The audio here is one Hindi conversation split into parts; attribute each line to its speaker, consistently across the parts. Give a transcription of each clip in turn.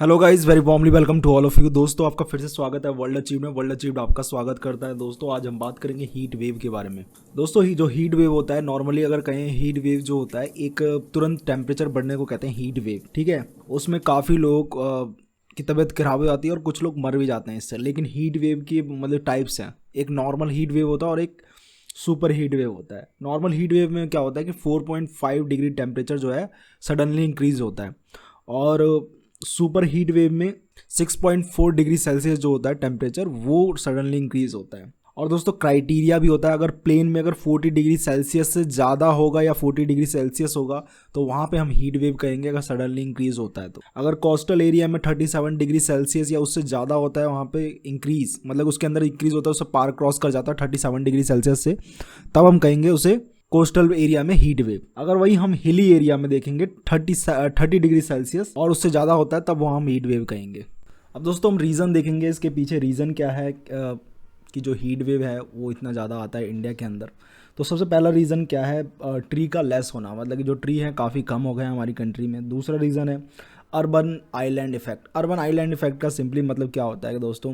Speaker 1: Hello guys, very warmly welcome to all of you. दोस्तों, आपका फिर से स्वागत है वर्ल्ड अचीव में। वर्ल्ड अचीव्ड आपका स्वागत करता है। दोस्तों, आज हम बात करेंगे हीट वेव के बारे में। दोस्तों, जो हीट वेव होता है, नॉर्मली अगर कहें हीट वेव जो होता है एक तुरंत टेम्परेचर बढ़ने को कहते हैं हीट वेव। ठीक है, उसमें काफ़ी लोग की तबीयत खराब हो जाती है और कुछ लोग मर भी जाते हैं इससे। लेकिन हीट वेव की मतलब टाइप्स हैं। एक नॉर्मल हीट वेव होता है और एक सुपर हीट वेव होता है। नॉर्मल हीट वेव में क्या होता है कि 4.5 डिग्री टेम्परेचर जो है सडनली इंक्रीज होता है, और सुपर हीट वेव में 6.4 डिग्री सेल्सियस जो होता है टेम्परेचर वो सडनली इंक्रीज होता है। और दोस्तों, क्राइटेरिया भी होता है। अगर प्लेन में अगर 40 डिग्री सेल्सियस से ज़्यादा होगा या 40 डिग्री सेल्सियस होगा तो वहाँ पे हम हीट वेव कहेंगे, अगर सडनली इंक्रीज होता है तो। अगर कोस्टल एरिया में 37 डिग्री सेल्सियस या उससे ज़्यादा होता है, वहाँ पे इंक्रीज मतलब उसके अंदर इंक्रीज होता है, उससे पार क्रॉस कर जाता है 37 डिग्री सेल्सियस से, तब हम कहेंगे उसे कोस्टल एरिया में हीट वेव। अगर वही हम हिली एरिया में देखेंगे 30 डिग्री सेल्सियस और उससे ज़्यादा होता है, तब वो हम हीट वेव कहेंगे। अब दोस्तों, हम रीज़न देखेंगे इसके पीछे। रीज़न क्या है कि जो हीट वेव है वो इतना ज़्यादा आता है इंडिया के अंदर। तो सबसे पहला रीज़न क्या है, ट्री का लेस होना, मतलब कि जो ट्री है काफ़ी कम हो गए हैं हमारी कंट्री में। दूसरा रीज़न है urban island effect. Urban island effect का सिंपली मतलब क्या होता है कि दोस्तों,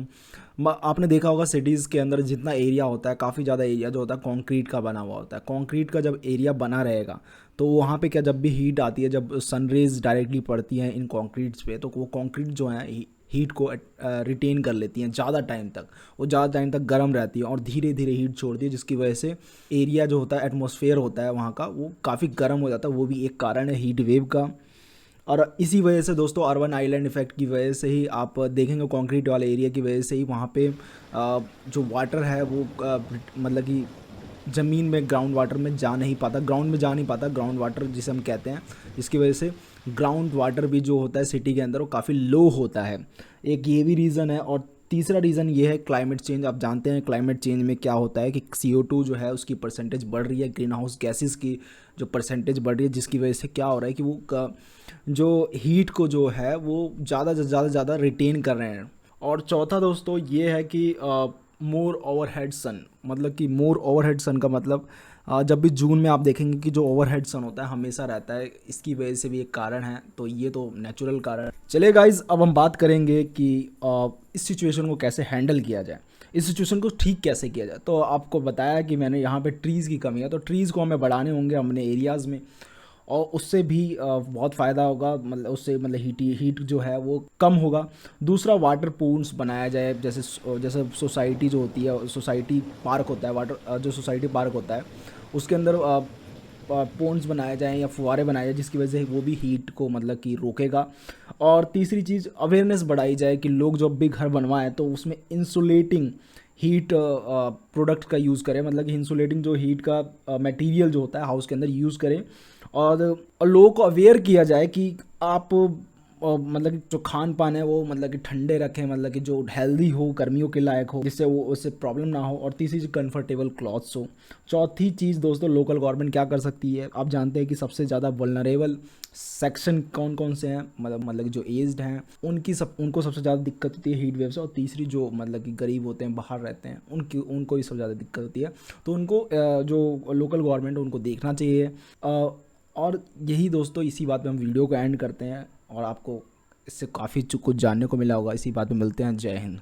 Speaker 1: आपने देखा होगा सिटीज़ के अंदर जितना एरिया होता है, काफ़ी ज़्यादा एरिया जो होता है कंक्रीट का बना हुआ होता है। कंक्रीट का जब एरिया बना रहेगा तो वहाँ पे क्या, जब भी हीट आती है, जब सनरेज डायरेक्टली पड़ती हैं इन कंक्रीट्स पे, तो वो कंक्रीट जो है हीट को रिटेन कर लेती हैं ज़्यादा टाइम तक। वो ज़्यादा टाइम तक गर्म रहती है और धीरे धीरे हीट छोड़ती है, जिसकी वजह से एरिया जो होता है, एटमॉस्फेयर होता है वहाँ का, वो काफ़ी गर्म हो जाता है। वो भी एक कारण है हीट वेव का। और इसी वजह से दोस्तों, अर्बन आइलैंड इफेक्ट की वजह से ही आप देखेंगे कंक्रीट वाले एरिया की वजह से ही वहाँ पे जो वाटर है वो मतलब कि ज़मीन में, ग्राउंड वाटर में जा नहीं पाता, ग्राउंड में जा नहीं पाता, ग्राउंड वाटर जिसे हम कहते हैं। जिसकी वजह से ग्राउंड वाटर भी जो होता है सिटी के अंदर वो काफ़ी लो होता है। एक ये भी रीज़न है। और तीसरा रीज़न ये है क्लाइमेट चेंज। आप जानते हैं क्लाइमेट चेंज में क्या होता है कि CO2 जो है उसकी परसेंटेज बढ़ रही है, ग्रीन हाउस गैसेस की जो परसेंटेज बढ़ रही है, जिसकी वजह से क्या हो रहा है कि वो जो हीट को जो है वो ज़्यादा से ज़्यादा रिटेन कर रहे हैं। और चौथा दोस्तों ये है कि मोर ओवरहेड सन, मतलब कि मोर ओवरहेड सन का मतलब जब भी जून में आप देखेंगे कि जो ओवरहेड सन होता है हमेशा रहता है, इसकी वजह से भी एक कारण है। तो ये तो नेचुरल कारण है। चलिए गाइज, अब हम बात करेंगे कि इस सिचुएशन को कैसे हैंडल किया जाए, इस सिचुएशन को ठीक कैसे किया जाए। तो आपको बताया कि मैंने यहाँ पे ट्रीज़ की कमी है, तो ट्रीज़ को हमें बढ़ाने होंगे अपने एरियाज़ में, और उससे भी बहुत फ़ायदा होगा। मतलब उससे मतलब हीट जो है वो कम होगा। दूसरा, वाटर पूल्स बनाया जाए, जैसे जैसे सोसाइटी जो होती है, सोसाइटी पार्क होता है, वाटर जो सोसाइटी पार्क होता है उसके अंदर पोन्स बनाए जाएँ या फुहारे बनाए जाए, जिसकी वजह से वो भी हीट को मतलब कि रोकेगा। और तीसरी चीज़, अवेयरनेस बढ़ाई जाए कि लोग जब भी घर बनवाएं तो उसमें इंसुलेटिंग हीट प्रोडक्ट का यूज़ करें, मतलब कि इंसुलेटिंग जो हीट का मटेरियल जो होता है हाउस के अंदर यूज़ करें। और लोगों को अवेयर किया जाए कि आप मतलब कि जो खान पान है वो मतलब कि ठंडे रखें, मतलब कि जो हेल्दी हो, गर्मियों के लायक हो, जिससे वो उससे प्रॉब्लम ना हो। और तीसरी चीज़, कंफर्टेबल क्लॉथ्स हो। चौथी चीज़ दोस्तों, लोकल गवर्नमेंट क्या कर सकती है। आप जानते हैं कि सबसे ज़्यादा वल्नरेबल सेक्शन कौन कौन से हैं, मतलब कि जो एज्ड हैं उनको सबसे ज़्यादा दिक्कत होती है हीट वेव से। और तीसरी, जो मतलब कि गरीब होते हैं, बाहर रहते हैं, उनको ही सबसे ज़्यादा दिक्कत होती है। तो उनको जो लोकल गवर्नमेंट है उनको देखना चाहिए। और यही दोस्तों, इसी बात पे हम वीडियो को एंड करते हैं। और आपको इससे काफ़ी कुछ जानने को मिला होगा। इसी बात पे मिलते हैं। जय हिंद।